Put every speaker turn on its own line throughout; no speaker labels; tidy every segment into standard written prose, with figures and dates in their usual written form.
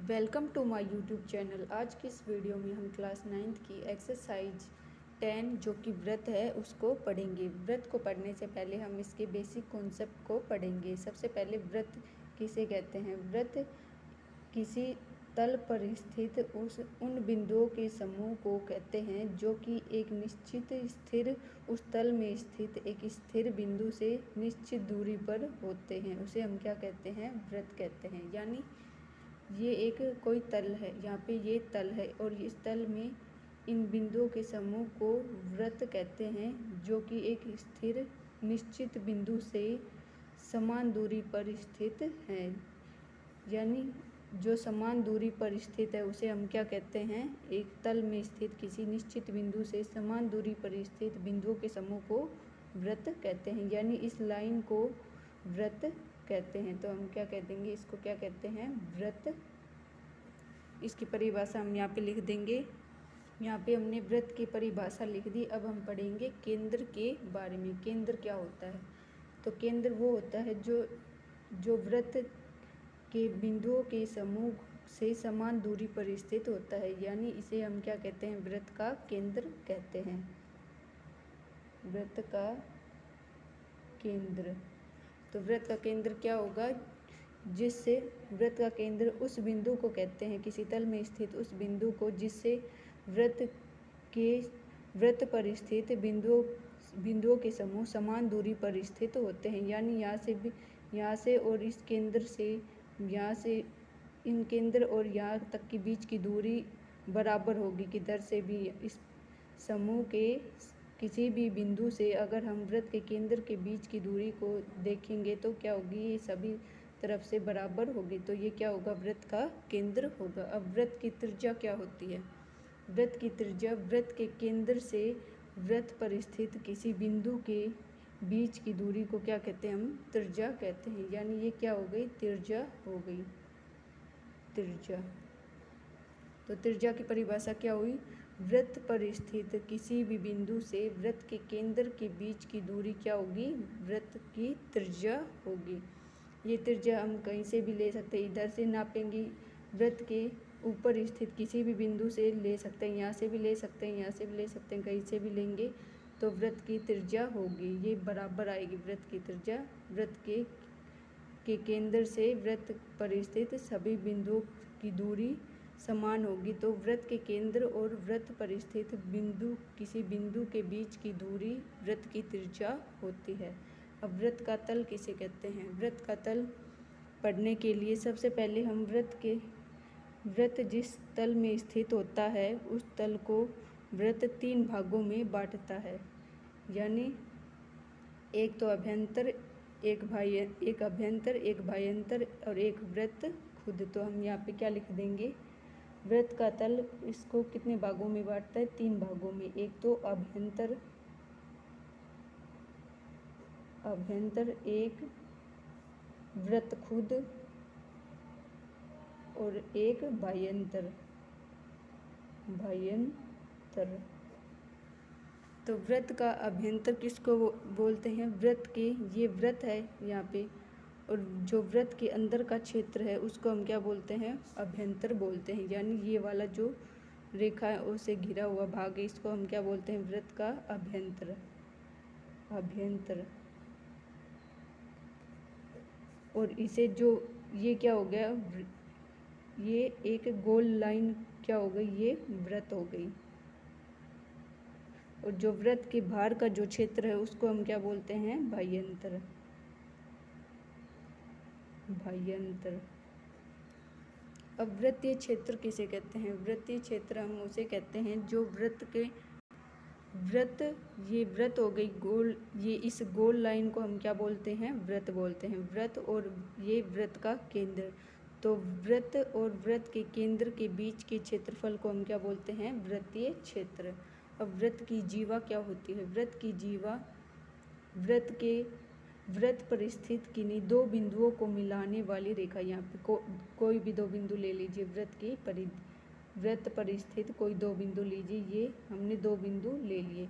Welcome to my YouTube channel. आज की इस वीडियो में हम क्लास 9th की एक्सरसाइज 10 जो कि व्रत है उसको पढ़ेंगे। व्रत को पढ़ने से पहले हम इसके बेसिक कॉन्सेप्ट को पढ़ेंगे। सबसे पहले व्रत किसे कहते हैं? व्रत किसी तल पर स्थित उन बिंदुओं के समूह को कहते हैं जो कि एक निश्चित स्थिर उस तल में स्थित एक स्थिर बिंदु से निश्चित दूरी पर होते हैं। उसे हम क्या कहते हैं? व्रत कहते हैं। यानी ये एक कोई तल है, यहाँ पे ये तल है और इस तल में इन बिंदुओं के समूह को व्रत कहते हैं जो कि एक स्थिर निश्चित बिंदु से समान दूरी पर स्थित है। यानी जो समान दूरी पर स्थित है उसे हम क्या कहते हैं? एक तल में स्थित किसी निश्चित बिंदु से समान दूरी पर स्थित बिंदुओं के समूह को व्रत कहते हैं। यानी इस लाइन को व्रत कहते हैं। तो हम क्या कह देंगे? इसको क्या कहते हैं? व्रत। इसकी परिभाषा हम यहाँ पे लिख देंगे। यहाँ पे हमने व्रत की परिभाषा लिख दी। अब हम पढ़ेंगे केंद्र के बारे में। केंद्र क्या होता है? तो केंद्र वो होता है जो व्रत के बिंदुओं के समूह से समान दूरी पर स्थित होता है। यानी इसे हम क्या कहते हैं? व्रत का केंद्र कहते हैं। व्रत का केंद्र। तो व्रत का केंद्र क्या होगा? जिससे वृत्त का केंद्र उस बिंदु को कहते हैं, किसी तल में स्थित उस बिंदु को जिससे वृत्त पर स्थित बिंदुओं के समूह समान दूरी पर स्थित होते हैं। यानी यहाँ से और इस केंद्र से, यहाँ से इन केंद्र और यहाँ तक के बीच की दूरी बराबर होगी। किधर से भी इस समूह के किसी भी बिंदु से अगर हम वृत्त के केंद्र के बीच की दूरी को देखेंगे तो क्या होगी? ये सभी तरफ से बराबर होगी। तो ये क्या होगा? वृत्त का केंद्र होगा। अब वृत्त की त्रिज्या क्या होती है? वृत्त की त्रिज्या वृत्त के केंद्र से वृत्त पर स्थित किसी बिंदु के बीच की दूरी को क्या कहते हैं? हम त्रिज्या कहते हैं। यानी ये क्या हो गई? त्रिज्या हो गई। त्रिज्या। तो त्रिज्या की परिभाषा क्या हुई? वृत्त पर स्थित किसी भी बिंदु से वृत्त के केंद्र के बीच की दूरी क्या होगी? वृत्त की त्रिज्या होगी। ये त्रिज्या हम कहीं से भी ले सकते हैं। इधर से नापेंगे, वृत्त के ऊपर स्थित किसी भी बिंदु से ले सकते हैं, यहाँ से भी ले सकते हैं, यहाँ से भी ले सकते हैं, कहीं से भी लेंगे तो वृत्त की त्रिज्या होगी। ये बराबर आएगी वृत्त की त्रिज्या। वृत्त के केंद्र से वृत्त पर स्थित सभी बिंदुओं की दूरी समान होगी। तो वृत्त के केंद्र और वृत्त पर स्थित किसी बिंदु के बीच की दूरी वृत्त की त्रिज्या होती है। अब वृत्त का तल किसे कहते हैं? वृत्त का तल पढ़ने के लिए सबसे पहले हम वृत्त जिस तल में स्थित होता है उस तल को वृत्त 3 भागों में बांटता है। यानी एक तो अभ्यंतर, एक अभ्यंतर, एक बाह्यंतर और एक वृत्त खुद। तो हम यहाँ पे क्या लिख देंगे? वृत्त का तल इसको कितने भागों में बांटता है? 3 भागों में। एक तो अभ्यंतर, एक वृत्त खुद और एक बाह्यंतर। तो वृत्त का अभ्यंतर किसको बोलते हैं? वृत्त के, ये वृत्त है यहाँ पे, और जो वृत्त के अंदर का क्षेत्र है उसको हम क्या बोलते हैं? अभ्यंतर बोलते हैं। यानी ये वाला जो रेखा है उसे घिरा हुआ भाग है, इसको हम क्या बोलते हैं? वृत्त का अभ्यंतर। और इसे जो ये क्या हो गया? ये एक गोल लाइन क्या हो गई? ये वृत्त हो गई। और जो वृत्त के बाहर का जो क्षेत्र है उसको हम क्या बोलते हैं? बाह्यंतर। अब वृत्तीय क्षेत्र किसे कहते हैं? वृत्तीय क्षेत्र हम उसे कहते हैं जो ये वृत्त हो गई गोल, ये इस गोल लाइन को हम क्या बोलते हैं? वृत्त बोलते हैं। वृत्त और ये वृत्त का केंद्र। तो वृत्त और वृत्त के केंद्र के बीच के क्षेत्रफल को हम क्या बोलते हैं? वृत्तीय क्षेत्र। अब वृत्त की जीवा क्या होती है? वृत्त की जीवा वृत्त पर स्थित किन्हीं 2 बिंदुओं को मिलाने वाली रेखा। यहाँ पे कोई भी 2 बिंदु ले लीजिए। वृत्त पर स्थित कोई 2 बिंदु लीजिए। ये हमने 2 बिंदु ले लिए।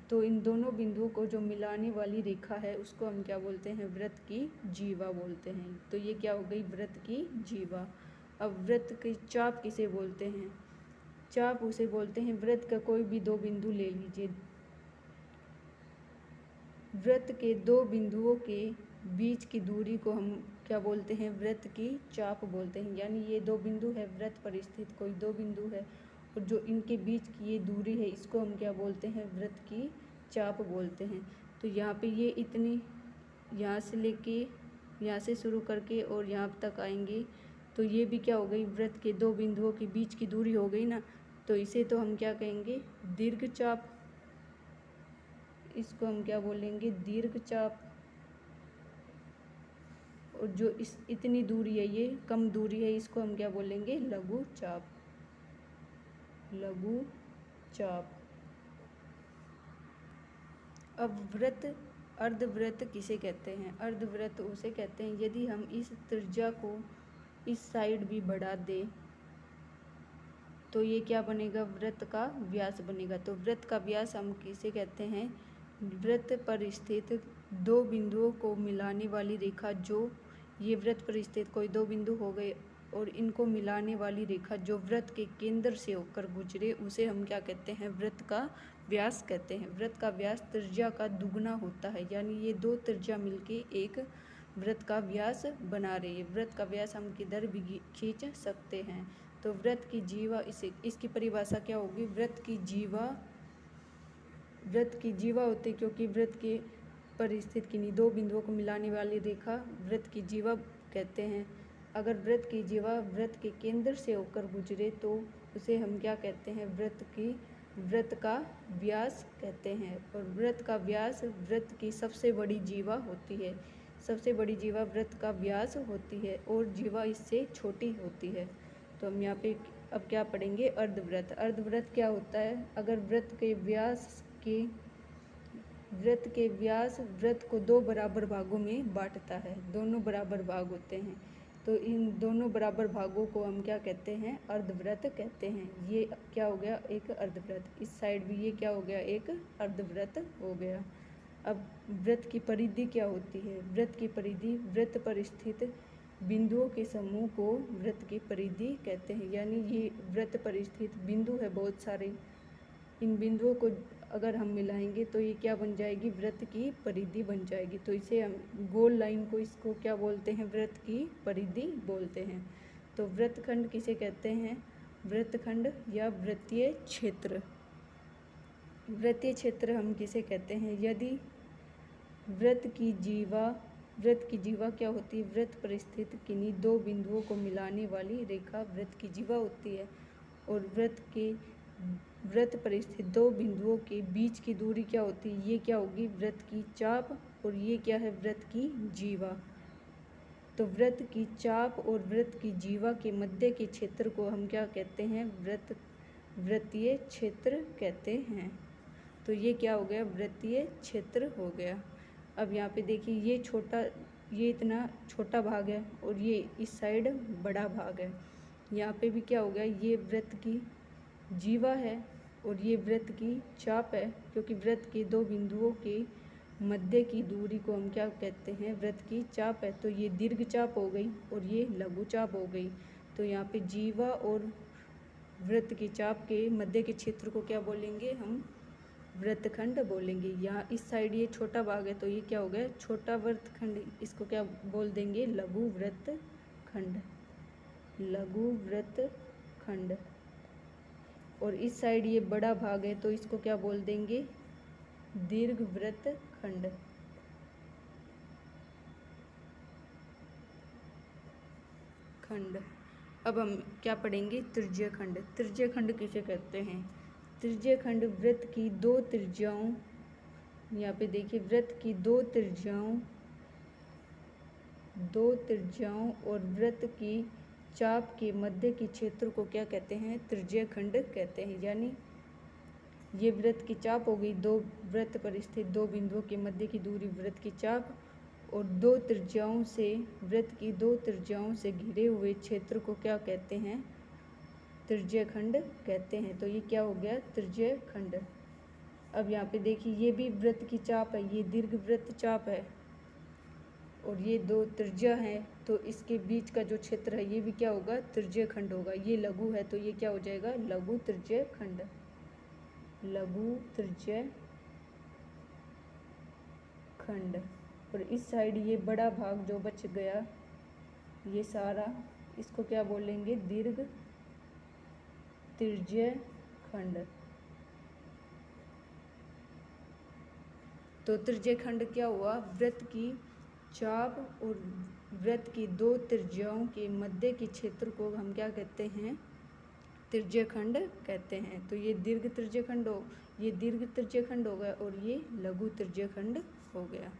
तो इन दोनों बिंदुओं को जो मिलाने वाली रेखा है उसको हम क्या बोलते हैं? वृत्त की जीवा बोलते हैं। तो ये क्या हो गई? वृत्त की जीवा। अब वृत्त की चाप किसे बोलते हैं? चाप उसे बोलते हैं, वृत्त का कोई भी दो बिंदु ले लीजिए, वृत्त के दो बिंदुओं के बीच की दूरी को हम क्या बोलते हैं? वृत्त की चाप बोलते हैं। यानी ये दो बिंदु है, वृत्त पर स्थित कोई दो बिंदु है और जो इनके बीच की ये दूरी है इसको हम क्या बोलते हैं? वृत्त की चाप बोलते हैं। तो यहाँ पे ये इतनी, यहाँ से लेके यहाँ से शुरू करके और यहाँ तक आएंगे तो ये भी क्या हो गई? वृत्त के दो बिंदुओं के बीच की दूरी हो गई ना। तो इसे तो हम क्या कहेंगे? दीर्घ चाप। इसको हम क्या बोलेंगे? दीर्घ चाप। और जो इस इतनी दूरी है, ये कम दूरी है, इसको हम क्या बोलेंगे? लघु चाप। लघु चाप। अब वृत्त, अर्धवृत्त किसे कहते हैं? अर्धवृत्त उसे कहते हैं यदि हम इस त्रिज्या को इस साइड भी बढ़ा दें तो ये क्या बनेगा? वृत्त का व्यास बनेगा। तो वृत्त का व्यास हम किसे कहते हैं? वृत्त पर स्थित दो बिंदुओं को मिलाने वाली रेखा, जो ये वृत्त पर स्थित कोई दो बिंदु हो गए और इनको मिलाने वाली रेखा जो वृत्त के केंद्र से होकर गुजरे, उसे हम क्या कहते हैं? वृत्त का व्यास कहते हैं। वृत्त का व्यास त्रिज्या का दुगना होता है, यानी ये दो त्रिज्या मिलके एक वृत्त का व्यास बना रही है। वृत्त का व्यास हम किधर भी खींच सकते हैं। तो वृत्त की जीवा, इसे इसकी परिभाषा क्या होगी? वृत्त की जीवा होती है, क्योंकि वृत्त के पर स्थित किन्हीं दो बिंदुओं को मिलाने वाली रेखा वृत्त की जीवा कहते हैं। अगर वृत्त की जीवा वृत्त के केंद्र से होकर गुजरे तो उसे हम क्या कहते हैं? वृत्त का व्यास कहते हैं। और वृत्त का व्यास वृत्त की सबसे बड़ी जीवा होती है। सबसे बड़ी जीवा वृत्त का व्यास होती है और जीवा इससे छोटी होती है। तो हम यहाँ पे अब क्या पढ़ेंगे? अर्धवृत्त। अर्धवृत्त क्या होता है? अगर वृत्त के व्यास वृत्त को दो बराबर भागों में बांटता है, दोनों बराबर भाग होते हैं, तो इन दोनों बराबर भागों को हम क्या कहते हैं? अर्धवृत्त कहते हैं। ये क्या हो गया? एक अर्धवृत्त। इस साइड भी ये क्या हो गया? एक अर्धवृत्त हो गया। अब वृत्त की परिधि क्या होती है? वृत्त की परिधि वृत्त पर स्थित बिंदुओं के समूह को वृत्त की परिधि कहते हैं। यानी ये वृत्त पर स्थित बिंदु है बहुत सारे, इन बिंदुओं को अगर हम मिलाएंगे तो ये क्या बन जाएगी? वृत्त की परिधि बन जाएगी। तो इसे हम गोल लाइन को, इसको क्या बोलते हैं? वृत्त की परिधि बोलते हैं। तो वृत्तखंड किसे कहते हैं? वृत्तखंड या वृत्तीय क्षेत्र। वृत्तीय क्षेत्र हम किसे कहते हैं? यदि वृत्त की जीवा क्या होती है? वृत्त पर स्थित किन्हीं दो बिंदुओं को मिलाने वाली रेखा वृत्त की जीवा होती है। और वृत्त पर स्थित दो बिंदुओं के बीच की दूरी क्या होती है? ये क्या होगी? वृत्त की चाप। और ये क्या है? वृत्त की जीवा। तो वृत्त की चाप और वृत्त की जीवा के मध्य के क्षेत्र को हम क्या कहते हैं? वृत्तीय क्षेत्र कहते हैं। तो ये क्या हो गया? वृत्तीय क्षेत्र हो गया। अब यहाँ पे देखिए, ये इतना छोटा भाग है और ये इस साइड बड़ा भाग है। यहाँ पे भी क्या हो गया? ये वृत्त की जीवा है और ये वृत्त की चाप है, क्योंकि वृत्त के दो बिंदुओं के मध्य की दूरी को हम क्या कहते हैं? वृत्त की चाप है। तो ये दीर्घ चाप हो गई और ये लघु चाप हो गई। तो यहाँ पे जीवा और वृत्त की चाप के मध्य के क्षेत्र को क्या बोलेंगे? हम वृत्तखंड बोलेंगे। यहाँ इस साइड ये छोटा भाग है तो ये क्या हो गया? छोटा वृत्तखंड। इसको क्या बोल देंगे? लघु वृत्तखंड। लघु वृत्तखंड। और इस साइड ये बड़ा भाग है तो इसको क्या बोल देंगे? दीर्घ वृत्तखंड। अब हम क्या पढ़ेंगे? तृतीय खंड। तृतीय खंड किसे कहते हैं? तृतीय खंड वृत्त की दो त्रिज्याओं, यहाँ पे देखिए, वृत्त की दो त्रिज्याओं और वृत्त की चाप के मध्य के क्षेत्र को क्या कहते हैं? तृतीय खंड कहते हैं। यानी ये वृत्त की चाप हो गई, दो वृत्त पर स्थित दो बिंदुओं के मध्य की दूरी वृत्त की चाप, और वृत्त की दो त्रिज्याओं से घिरे हुए क्षेत्र को क्या कहते हैं? तृतीय खंड कहते हैं। तो ये क्या हो गया? तृतीय खंड। अब यहाँ पे देखिए, ये भी वृत्त की चाप है, ये दीर्घ वृत्त चाप है और ये दो त्रिज्या है, तो तो इसके बीच का जो क्षेत्र है ये भी क्या होगा, तृतीय खंड होगा। ये लघु है तो ये क्या हो जाएगा, लघु तृतीय खंड, लघु तृतीय खंड। और इस साइड ये बड़ा भाग जो बच गया ये सारा, इसको क्या बोलेंगे, दीर्घ तृतीय खंड। तो तृतीय खंड क्या हुआ, वृत्त की चाप और वृत्त की दो त्रिज्याओं के मध्य के क्षेत्र को हम क्या कहते हैं, तृतीय खंड कहते हैं। तो ये दीर्घ तृतीय खंड हो, ये दीर्घ तृतीय खंड हो गया और ये लघु तृतीय खंड हो गया।